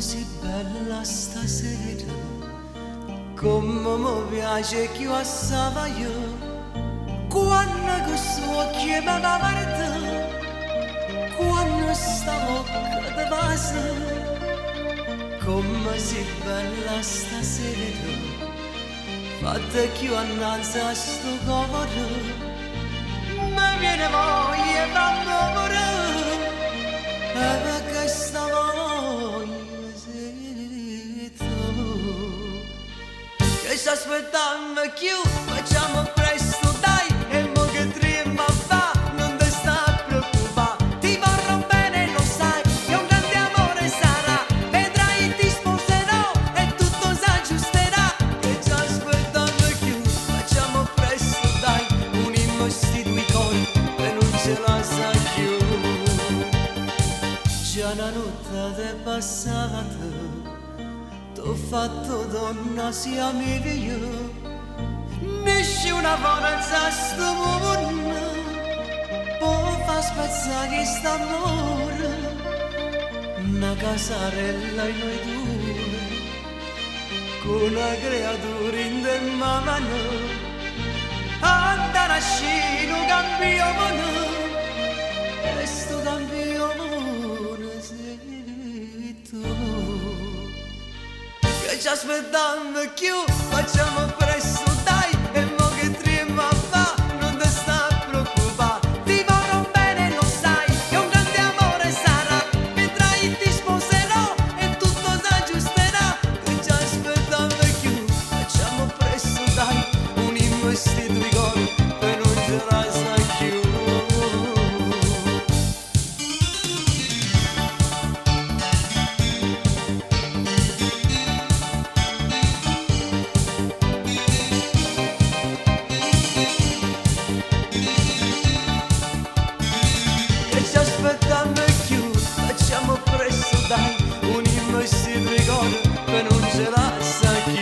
così bella stasera, come mi piace che io assava io, quando questo occhio mi guarda, quando sta bocca di base, come si bella stasera, fatta che io annanzi a sto cuore, mi viene voglia d'amore, e questa voglia sei tu, che sto aspettando che io facciamo presto dai, e mo che trema fa, non ti sta preoccupare, ti vorrò bene lo sai, che un grande amore sarà, vedrai ti sposerò e tutto s'aggiusterà, che sto aspettando che io facciamo presto dai, unimmo sti due cori e non ce la sa più. Già una notte è passata, t'ho fatto donna sia mia, nessuna forza a sto mondo può far spezzare st'amore, una casarella in noi due, con una creatura in te mano, andare a scino campione, e sto campione sei tu, che ci aspettando che io facciamo presto dai, e mo che trema fa, non ti sta preoccupare, ti vorrò bene lo sai, che un grande amore sarà, vedrai ti sposerò e tutto s'aggiusterà, che ci aspettando che io facciamo presto dai, unimmo sti due cori e non ce la sa più. Che ci aspettando è chiuso, facciamo presto dai, unimmo sti due cori e non ce la sa più.